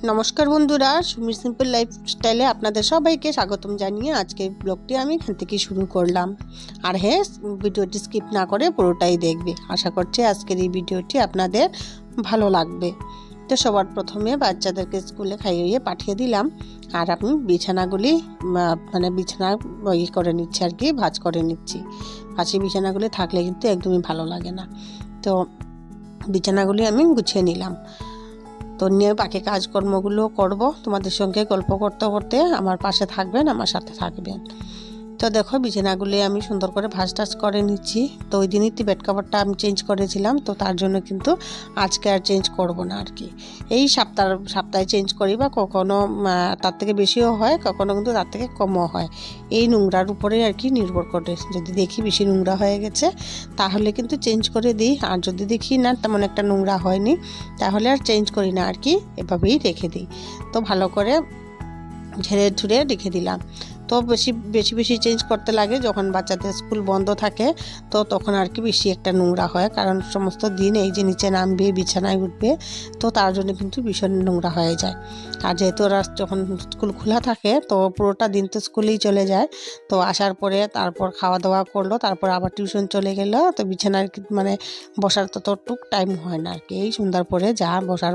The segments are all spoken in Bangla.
নমস্কার বন্ধুরা, সুমির সিম্পল লাইফস্টাইলে আপনাদের সবাইকে স্বাগতম জানিয়ে আজকের ব্লগটি আমি এখান থেকে শুরু করলাম। আর হ্যাঁ, ভিডিওটি স্কিপ না করে পুরোটাই দেখবে। আশা করছি আজকের এই ভিডিওটি আপনাদের ভালো লাগবে। তো সবার প্রথমে বাচ্চাদেরকে স্কুলে খাইয়ে পাঠিয়ে দিলাম, আর আমি বিছানাগুলি বিছানা করে নিচ্ছি আর কি, ভাঁজ করে নিচ্ছি। ভাঁজি বিছানাগুলি থাকলে কিন্তু একদমই ভালো লাগে না। তো বিছানাগুলি আমি গুছিয়ে নিলাম। তো নিয়ে বাকি কাজকর্মগুলো করব। তোমাদের সঙ্গে গল্প করতে করতে আমার পাশে থাকবেন, আমার সাথে থাকবেন। তো দেখো, বিছানাগুলি আমি সুন্দর করে ভাঁজ টাজ করে নিচ্ছি। তো ওই দিনই বেড কভারটা আমি চেঞ্জ করেছিলাম, তো তার জন্য কিন্তু আজকে আর চেঞ্জ করব না আর কি। এই সপ্তাহে চেঞ্জ করি, বা কখনো তার থেকে বেশিও হয়, কখনো কিন্তু তার থেকে কমও হয়। এই নোংরার উপরে আর কি নির্ভর করে। যদি দেখি বেশি নোংরা হয়ে গেছে তাহলে কিন্তু চেঞ্জ করে দিই, আর যদি দেখি না তেমন একটা নোংরা হয়নি তাহলে আর চেঞ্জ করি না আর কি, এভাবেই রেখে দিই। তো ভালো করে ঝেড়ে ঝুড়ে রেখে দিলাম। তো বেশি বেশি চেঞ্জ করতে লাগে যখন বাচ্চাদের স্কুল বন্ধ থাকে, তো তখন আর কি বেশি একটা নোংরা হয়, কারণ সমস্ত দিন এই যে নিচে নামবে, বিছানায় উঠবে, তো তার জন্য কিন্তু ভীষণ নোংরা হয়ে যায়। আর যেহেতু ওরা যখন স্কুল খোলা থাকে তো পুরোটা দিন তো স্কুলেই চলে যায়। তো আসার পরে তারপর খাওয়া দাওয়া করলো, তারপর আবার টিউশন চলে গেল, তো বিছানার বসার ততটুক টাইম হয় না আর কি। এই সন্ধ্যার পরে যা বসার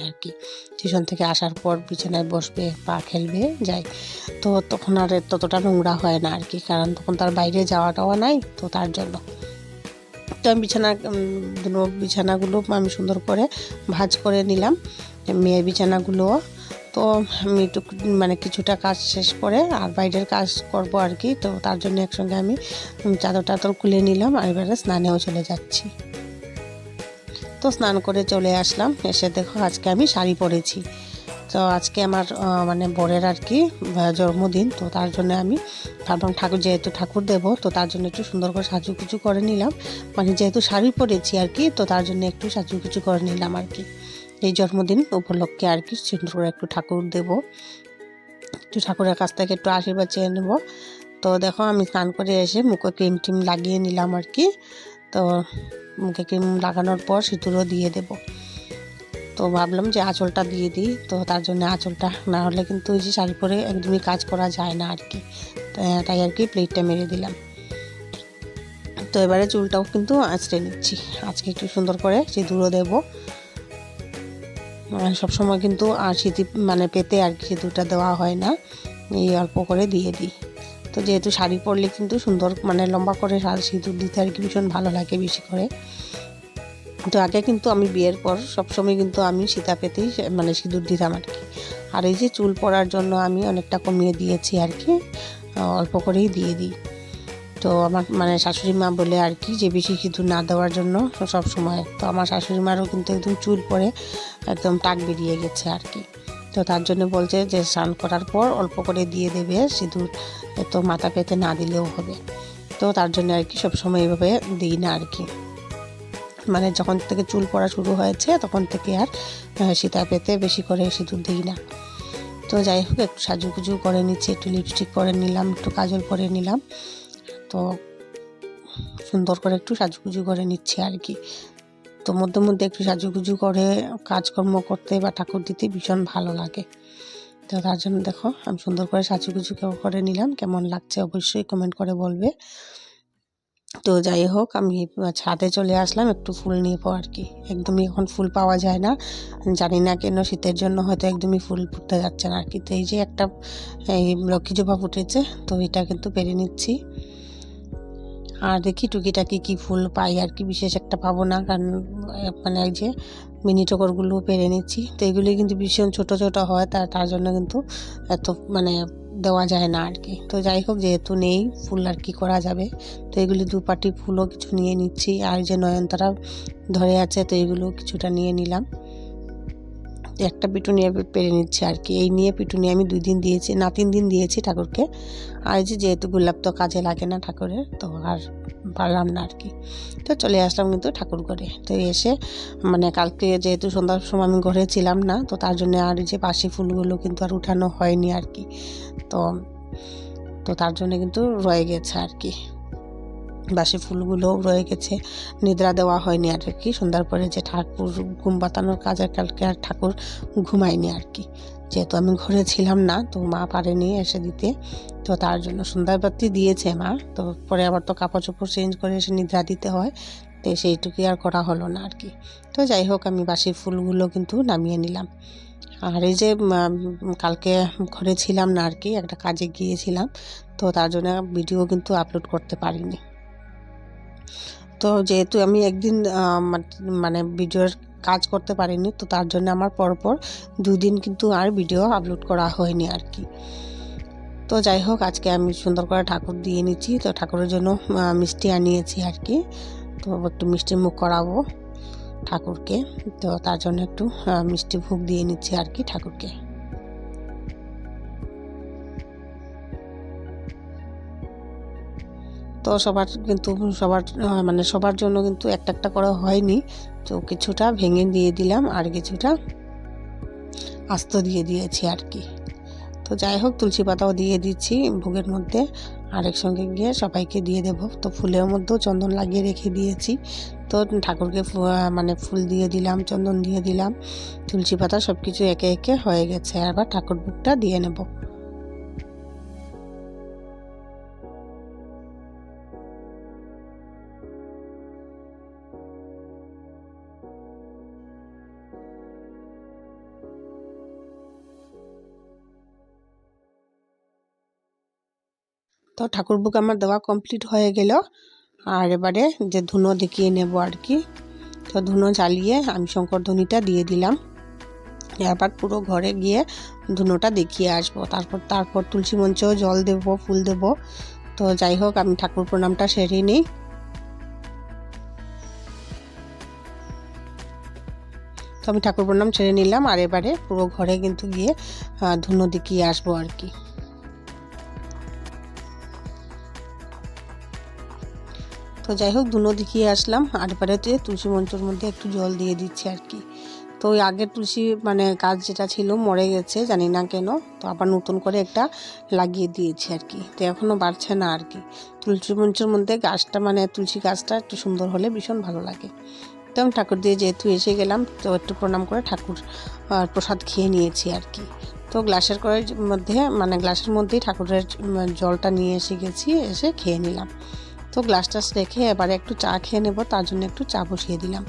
আর কি, টিউশন থেকে আসার পর বিছানায় বসবে বা খেলবে যায়, তো তখন আর ততটা নোংরা হয় না আর কি, কারণ তখন তার বাইরে যাওয়া টাওয়া নাই, তো তার জন্য। তো আমি বিছানাগুলো আমি সুন্দর করে ভাঁজ করে নিলাম, মেয়ের বিছানাগুলোও। তো আমি একটু কিছুটা কাজ শেষ করে আর বাইরের কাজ করব আর কি, তো তার জন্য একসঙ্গে আমি চাদর টাদর খুলে নিলাম, আর এবারে স্নানেও চলে যাচ্ছি। তো স্নান করে চলে আসলাম, এসে দেখো আজকে আমি শাড়ি পরেছি। তো আজকে আমার বরের আর কি জন্মদিন, তো তার জন্য আমি ভাবলাম যেহেতু ঠাকুর দেবো, তো তার জন্য একটু সুন্দর করে সাজুগুজু করে নিলাম। যেহেতু শাড়ি পরেছি আর কি, তো তার জন্য একটু সাজুগুজু করে নিলাম আর কি, এই জন্মদিন উপলক্ষে আর কি। সুন্দর করে একটু ঠাকুর দেবো, একটু ঠাকুরের কাছ থেকে একটু আশীর্বাদ চেয়ে নেবো। তো দেখো, আমি স্নান করে এসে মুখে ক্রিম টিম লাগিয়ে নিলাম আর কি। তো মুখে ক্রিম লাগানোর পর সিঁদুরও দিয়ে দেবো। তো ভাবলাম যে আঁচলটা দিয়ে দিই, তো তার জন্য আঁচলটা না হলে কিন্তু ওই যে শাড়ি পরে একদমই কাজ করা যায় না আর কি, তাই আর কি প্লেটটা মেরে দিলাম। তো এবারে চুলটাও কিন্তু আঁচড়ে নিচ্ছি, আজকে একটু সুন্দর করে সিঁদুরও দেবো। সবসময় কিন্তু আর পেতে আর কি সিঁদুরটা দেওয়া হয় না, এই অল্প করে দিয়ে দিই। তো যেহেতু শাড়ি পরলে কিন্তু সুন্দর লম্বা করে সিঁদুর দিতে আর কি ভীষণ ভালো লাগে বেশি করে। তো আগে কিন্তু আমি বিয়ের পর সবসময় কিন্তু আমি সীতা পেতেই সিঁদুর দিতাম আর কি। আর এই যে চুল পড়ার জন্য আমি অনেকটা কমিয়ে দিয়েছি আর কি, অল্প করেই দিয়ে দিই। তো আমার শাশুড়ি মা বলে আর কি যে বেশি সিঁদুর না দেওয়ার জন্য সব সময়। তো আমার শাশুড়ি মারও কিন্তু একদম চুল পড়ে একদম টাক বেরিয়ে গেছে আর কি, তো তার জন্য বলছে যে স্নান করার পর অল্প করে দিয়ে দেবে সিঁদুর, তো মাথা পেতে না দিলেও হবে। তো তার জন্য আর কি সবসময় এইভাবে দিই না আর কি, যখন থেকে চুল পড়া শুরু হয়েছে তখন থেকে আর সীতা পেতে বেশি করে সিঁদুর দিই না। তো যাই হোক, একটু সাজুগুজু করে নিচ্ছি, একটু লিপস্টিক করে নিলাম, একটু কাজল করে নিলাম। তো সুন্দর করে একটু সাজুগুজু করে নিচ্ছি আর কি। তো মধ্যে মধ্যে একটু সাজুগুজু করে কাজকর্ম করতে বা ঠাকুর দিতে ভীষণ ভালো লাগে। তো তার জন্য দেখো আমি সুন্দর করে সাজুগুজু করে নিলাম, কেমন লাগছে অবশ্যই কমেন্ট করে বলবে। তো যাই হোক, আমি ছাদে চলে আসলাম একটু ফুল নিয়ে আর কি। একদমই এখন ফুল পাওয়া যায় না, জানি না কেন, শীতের জন্য হয়তো একদমই ফুল ফুটতে যাচ্ছে না আর কি। তো এই যে একটা এই লক্ষ্মী জবা ফুটেছে, তো এটা কিন্তু পেরে নিচ্ছি। আর দেখি টুকিটাকি কি ফুল পাই আর কি, বিশেষ একটা পাবো না, কারণ এই যে মিনি টগরগুলো পেরে নিচ্ছি। তো এগুলি কিন্তু ভীষণ ছোট ছোট হয়, তার জন্য কিন্তু এত দেওয়া যায় না আর কি। তো যাই হোক, যেহেতু নেই ফুল আর কি করা যাবে, তো এগুলি দুপাটি ফুলও কিছু নিয়ে নিচ্ছি। আর যে নয়নতারা ধরে আছে, তো এগুলো কিছুটা নিয়ে নিলাম। একটা পিটুনিয়া পেরে নিচ্ছে আর কি। এই নিয়ে পিটুনিয়া আমি 2 দিন দিয়েছি, না 3 দিন দিয়েছি ঠাকুরকে। আর যেহেতু গোলাপ তো কাজে লাগে না ঠাকুরের, তো আর পারলাম না আর কি। তো চলে আসলাম কিন্তু ঠাকুর ঘরে। তো এসে কালকে যেহেতু সন্ধ্যার সময় আমি ঘরে ছিলাম না, তো তার জন্য আর যে বাসি ফুলগুলো কিন্তু আর উঠানো হয়নি আর কি। তো তার জন্য কিন্তু রয়ে গেছে আর কি। বাসি ফুলগুলোও রয়ে গেছে, নিদ্রা দেওয়া হয়নি আর কি। সন্ধ্যার পরে যে ঠাকুর ঘুম পাতানোর কাজ, আর কালকে আর ঠাকুর ঘুমায়নি আর কি, যেহেতু আমি ঘরে ছিলাম না, তো মা পারেনি এসে দিতে, তো তার জন্য সন্ধ্যাবাতি দিয়েছে মা। তো পরে আবার তো কাপড় চোপড় চেঞ্জ করে এসে নিদ্রা দিতে হয়, তো সেইটুকুই আর করা হলো না আর কি। তো যাই হোক, আমি বাসি ফুলগুলো কিন্তু নামিয়ে নিলাম। আর এই যে কালকে ঘরে ছিলাম না আর কি, একটা কাজে গিয়েছিলাম, তো তার জন্য ভিডিও কিন্তু আপলোড করতে পারিনি। তো যেহেতু আমি একদিন মানে ভিডিওর কাজ করতে পারিনি, তো তার জন্য আমার পরপর 2 দিন কিন্তু আর ভিডিও আপলোড করা হয়নি আর কি। তো যাই হোক, আজকে আমি সুন্দর করে ঠাকুর দিয়ে নিচ্ছি। তো ঠাকুরের জন্য মিষ্টি আনিয়েছি আর কি, তো একটু মিষ্টি মুখ করাবো ঠাকুরকে, তো তার জন্য একটু মিষ্টি ভোগ দিয়ে নিচ্ছি আর কি ঠাকুরকে। তো সবার জন্য কিন্তু একটা একটা করে হয়নি, তো কিছুটা ভেঙে দিয়ে দিলাম আর কিছুটা আস্ত দিয়ে দিয়েছি আর কি। তো যাই হোক, তুলসী পাতাও দিয়ে দিচ্ছি ভোগের মধ্যে, আর একসঙ্গে গিয়ে সবাইকে দিয়ে দেবো। তো ফুলের মধ্যেও চন্দন লাগিয়ে রেখে দিয়েছি, তো ঠাকুরকে ফুল দিয়ে দিলাম, চন্দন দিয়ে দিলাম, তুলসী পাতা সব কিছু একে একে হয়ে গেছে। আবার ঠাকুর ভোগটা দিয়ে নেব। তো ঠাকুর ভোগ আমার দেওয়া কমপ্লিট হয়ে গেল, আর এবারে যে ধুনো দেখিয়ে নেব আর কি। তো ধুনো জ্বালিয়ে আমি শঙ্কর ধ্বনিটা দিয়ে দিলাম, এবার পুরো ঘরে গিয়ে ধুনোটা দেখিয়ে আসবো। তারপর তুলসী মঞ্চেও জল দেব, ফুল দেব। তো যাই হোক, আমি ঠাকুর প্রণামটা সেরে নিই। তো আমি ঠাকুর প্রণাম সেরে নিলাম, আর এবারে পুরো ঘরে কিন্তু গিয়ে ধুনো দেখিয়ে আসবো আর কি। তো যাই হোক, ধুনো দেখিয়ে আসলাম, আর এবারে তুলসী মঞ্চের মধ্যে একটু জল দিয়ে দিচ্ছি আর কি। তো ওই আগের তুলসী গাছ যেটা ছিল মরে গেছে, জানি না কেন, তো আবার নতুন করে একটা লাগিয়ে দিয়েছি আর কি। তো এখনও বাড়ছে না আর কি। তুলসী মঞ্চের মধ্যে গাছটা তুলসী গাছটা একটু সুন্দর হলে ভীষণ ভালো লাগে। তো আমি ঠাকুর দিয়ে যেহেতু এসে গেলাম, তো একটু প্রণাম করে ঠাকুর প্রসাদ খেয়ে নিয়েছি আর কি। তো গ্লাসের গ্লাসের মধ্যেই ঠাকুরের জলটা নিয়ে এসে গেছি, এসে খেয়ে নিলাম। তো গ্লাসটা রেখে এবারে একটু চা খেয়ে নেব, তার জন্য একটু চা বসিয়ে দিলাম।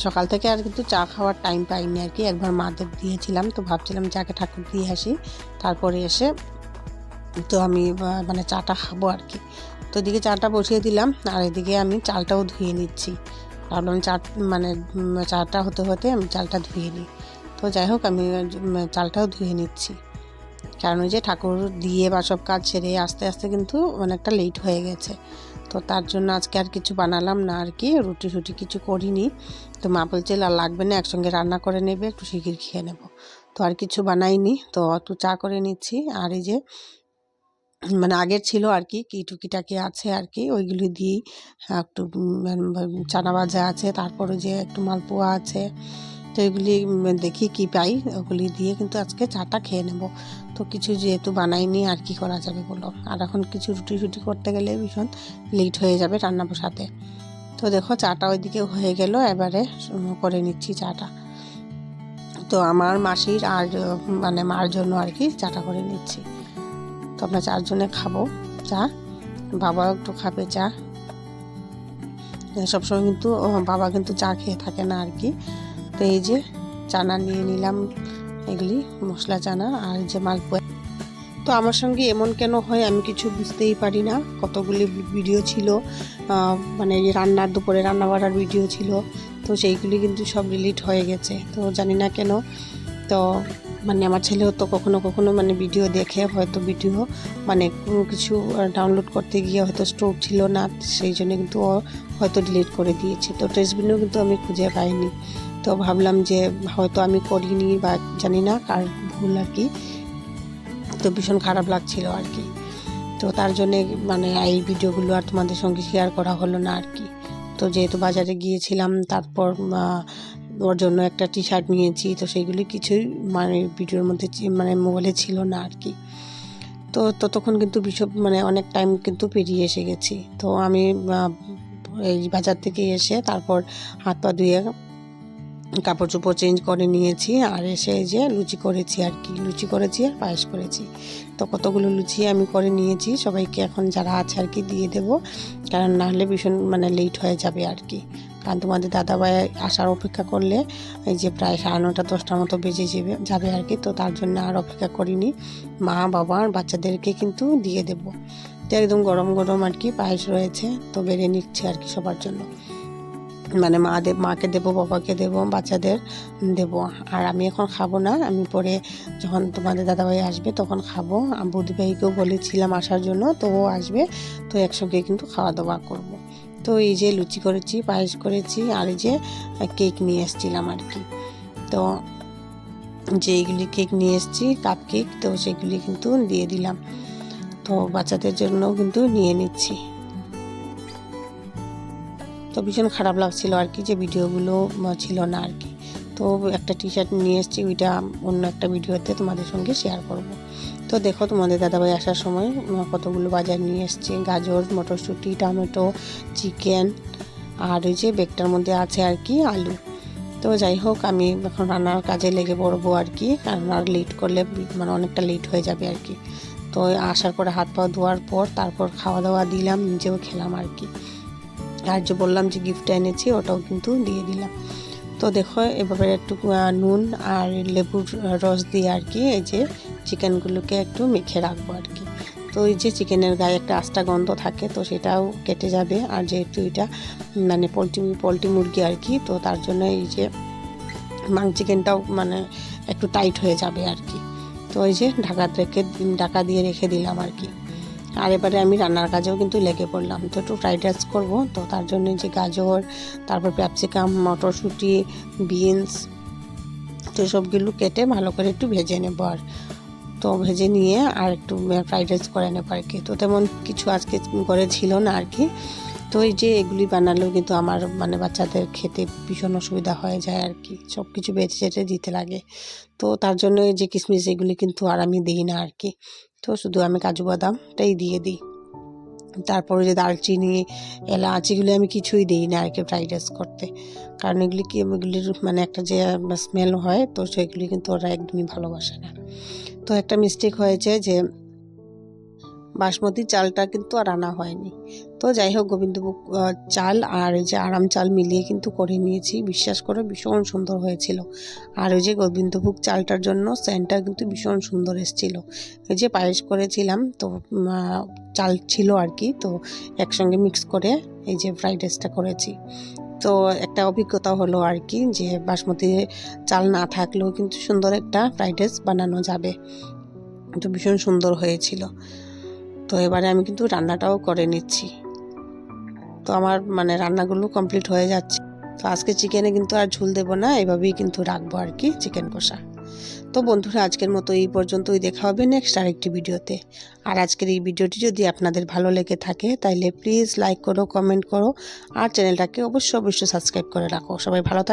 সকাল থেকে আর কিন্তু চা খাওয়ার টাইম পাইনি আর কি। একবার মাদের দিয়েছিলাম, তো ভাবছিলাম চাকে ঠাকুর দিয়ে আসি, তারপরে এসে তো আমি চাটা খাবো আর কি। তো এদিকে চাটা বসিয়ে দিলাম, আর এদিকে আমি চালটাও ধুয়ে নিচ্ছি। ভাবলাম চাটা হতে হতে আমি চালটা ধুয়ে নিই। তো যাই হোক, আমি চালটাও ধুয়ে নিচ্ছি, কারণ ওই যে ঠাকুর দিয়ে বা সব কাজ সেরে আস্তে আস্তে কিন্তু অনেকটা লেট হয়ে গেছে। তো তার জন্য আজকে আর কিছু বানালাম না আর কি, রুটি কিছু করিনি। তো মা বলছে লাগবে না, একসঙ্গে রান্না করে নেবে, একটু শিগগির খেয়ে নেব। তো আর কিছু বানাইনি, তো একটু চা করে নিচ্ছি। আর এই যে আগের ছিল আর কি, টুকিটাকি আছে আর কি, ওইগুলি দিয়েই একটু চানা ভাজা আছে, তারপরে যে একটু মালপোয়া আছে, তো এগুলি দেখি কি পাই, ওগুলি দিয়ে কিন্তু আজকে চাটা খেয়ে নেব। তো কিছু যেহেতু বানাইনি, আর কি করা যাবে বলো। আর এখন কিছু রুটি করতে গেলে ভীষণ লেট হয়ে যাবে রান্না বসাতে। তো দেখো, চাটা ওইদিকে হয়ে গেল, এবারে করে নিচ্ছি চাটা। তো আমার মাসির আর মার জন্য আর কি চাটা করে নিচ্ছি। তো আমরা 4 জনে খাবো চা, বাবাও একটু খাবে চা। সবসময় কিন্তু বাবা কিন্তু চা খেয়ে থাকে না আর কি। তো এই যে চানা নিয়ে নিলাম, এগুলি মশলা চানা, আর যে মালপোয়া। তো আমার সঙ্গে এমন কেন হয় আমি কিছু বুঝতেই পারি না। কতগুলি ভিডিও ছিল, দুপুরে রান্না বাড়ার ভিডিও ছিল, তো সেইগুলি কিন্তু সব ডিলিট হয়ে গেছে। তো জানি না কেন। তো আমার ছেলেও তো কখনো কখনো ভিডিও দেখে হয়তো ভিডিও কিছু ডাউনলোড করতে গিয়ে হয়তো স্টোর ছিল না, সেই জন্য কিন্তু ও হয়তো ডিলিট করে দিয়েছে। তো ট্রেসবিনও কিন্তু আমি খুঁজে পাইনি। তো ভাবলাম যে হয়তো আমি করিনি, বা জানি না কার ভুল আর কি। তো ভীষণ খারাপ লাগছিল আর কি। তো তার জন্যে এই ভিডিওগুলো আর তোমাদের সঙ্গে শেয়ার করা হলো না আর কি। তো যেহেতু বাজারে গিয়েছিলাম, তারপর ওর জন্য একটা টি শার্ট নিয়েছি, তো সেইগুলি কিছুই ভিডিওর মধ্যে মোবাইলে ছিল না আর কি। তো ততক্ষণ কিন্তু ভীষণ মানে অনেক টাইম কিন্তু পেরিয়ে এসে গেছি। তো আমি এই বাজার থেকে এসে তারপর হাত পা ধুয়ে কাপড় চোপড় চেঞ্জ করে নিয়েছি, আর এসে যে লুচি করেছি আর কি, লুচি করেছি আর পায়েস করেছি। তো কতগুলো লুচি আমি করে নিয়েছি, সবাইকে এখন যারা আছে আর কি দিয়ে দেবো, কারণ না হলে ভীষণ মানে লেট হয়ে যাবে আর কি। কারণ তোমাদের দাদাভাই আসার অপেক্ষা করলে এই যে প্রায় 9:30 10টার মতো বেজে যাবে আর কি। তো তার জন্য আর অপেক্ষা করিনি, মা বাবা আর বাচ্চাদেরকে কিন্তু দিয়ে দেবো। তো একদম গরম গরম আর কি পায়েস রয়েছে, তো বেড়ে নিচ্ছি আর কি সবার জন্য, মানে মাকে দেবো, বাবাকে দেবো, বাচ্চাদের দেবো। আর আমি এখন খাবো না, আমি পরে যখন তোমাদের দাদাভাই আসবে তখন খাবো। বৌদিভাইকেও বলেছিলাম আসার জন্য, তো ও আসবে, তো একসঙ্গে কিন্তু খাওয়া দাওয়া করব। তো এই যে লুচি করেছি, পায়েস করেছি, আর এই যে কেক নিয়ে এসেছিলাম আর কি। তো যেইগুলি কেক নিয়ে এসেছি কাপ কেক, তো সেগুলি কিন্তু দিয়ে দিলাম। তো বাচ্চাদের জন্য কিন্তু নিয়ে নিচ্ছি। তো ভীষণ খারাপ লাগছিল আর কি যে ভিডিওগুলো ছিল না আর কি। তো একটা টি শার্ট নিয়ে এসেছি, ওইটা অন্য একটা ভিডিওতে তোমাদের সঙ্গে শেয়ার করব। তো দেখো তোমাদের দাদাভাই আসার সময় কতগুলো বাজার নিয়ে এসছে, গাজর, মটরশুঁটি, টমেটো, চিকেন, আর ওই যে ব্যাগটার মধ্যে আছে আর কি আলু। তো যাই হোক, আমি এখন রান্নার কাজে লেগে পড়বো আর কি, কারণ আর লেট করলে মানে অনেকটা লেট হয়ে যাবে আর কি। তো আসার পরে হাত পা ধোয়ার পর তারপর খাওয়া দাওয়া দিলাম, নিজেও খেলাম আর কি। আর যে বললাম যে গিফটটা এনেছি ওটাও কিন্তু দিয়ে দিলাম। তো দেখো এভাবে একটু নুন আর লেবুর রস দিয়ে আর কি এই যে চিকেনগুলোকে একটু মেখে রাখবো আর কি। তো এই যে চিকেনের গায়ে একটা আস্তা গন্ধ থাকে, তো সেটাও কেটে যাবে। আর যেহেতু এটা মানে পোলট্রি মুরগি আর কি, তো তার জন্য এই যে চিকেনটাও মানে একটু টাইট হয়ে যাবে আর কি। তো এই যে ঢাকা দিয়ে রেখে দিলাম আর কি। আর এবারে আমি রান্নার কাজেও কিন্তু লেগে পড়লাম। তো একটু ফ্রাইড রাইস করবো, তো তার জন্য যে গাজর, তারপর ক্যাপসিকাম, মটরশুঁটি, বিনস, তো সবগুলো কেটে ভালো করে একটু ভেজে নেব। আর তো ভেজে নিয়ে আর একটু ফ্রাইড রাইস করে নেব আর কি। তো তেমন কিছু আজকে করে ছিল না আর কি। তো এই যে এগুলি বানালেও কিন্তু আমার মানে বাচ্চাদের খেতে ভীষণ অসুবিধা হয়ে যায় আর কি, সব কিছু বেছে চেটে দিতে লাগে। তো তার জন্য এই যে কিশমিশ এগুলি কিন্তু আর আমি দিই না আর কি। তো শুধু আমি কাজু বাদামটাই দিয়ে দিই। তারপরে যে দারচিনি, এলাচ, এগুলি আমি কিছুই দিই না আর কি ফ্রাইড রাইস করতে, কারণ এগুলির মানে একটা যে স্মেল হয়, তো সেগুলি কিন্তু ওরা একদমই ভালোবাসে না। তো একটা মিস্টেক হয়েছে যে বাসমতি চালটা কিন্তু আর আনা হয়নি। তো যাই হোক, গোবিন্দভোগ চাল আর যে আরাম চাল মিলিয়ে কিন্তু করে নিয়েছি, বিশ্বাস করে ভীষণ সুন্দর হয়েছিল। আর ওই যে গোবিন্দভোগ চালটার জন্য সেন্টটা কিন্তু ভীষণ সুন্দর এসেছিল। এই যে পায়েস করেছিলাম, তো চাল ছিল আর কি, তো একসঙ্গে মিক্স করে এই যে ফ্রাইড রাইসটা করেছি। তো একটা অভিজ্ঞতা হলো আর কি, যে বাসমতি চাল না থাকলেও কিন্তু সুন্দর একটা ফ্রাইড রাইস বানানো যাবে। তো ভীষণ সুন্দর হয়েছিল। তো এবারে আমি কিন্তু রান্নাটাও করে নিচ্ছি। তো আমার মানে রান্নাগুলো কমপ্লিট হয়ে যাচ্ছে। তো আজকে চিকেনে কিন্তু আর ঝোল দেবো না, এভাবেই কিন্তু রাখবো আর কি চিকেন কষা। তো বন্ধুরা, আজকের মতো এই পর্যন্তই, দেখা হবে নেক্সট আরেকটি ভিডিওতে। আর আজকের এই ভিডিওটি যদি আপনাদের ভালো লেগে থাকে তাহলে প্লিজ লাইক করো, কমেন্ট করো, আর চ্যানেলটাকে অবশ্যই সাবস্ক্রাইব করে রাখো। সবাই ভালো থাকো।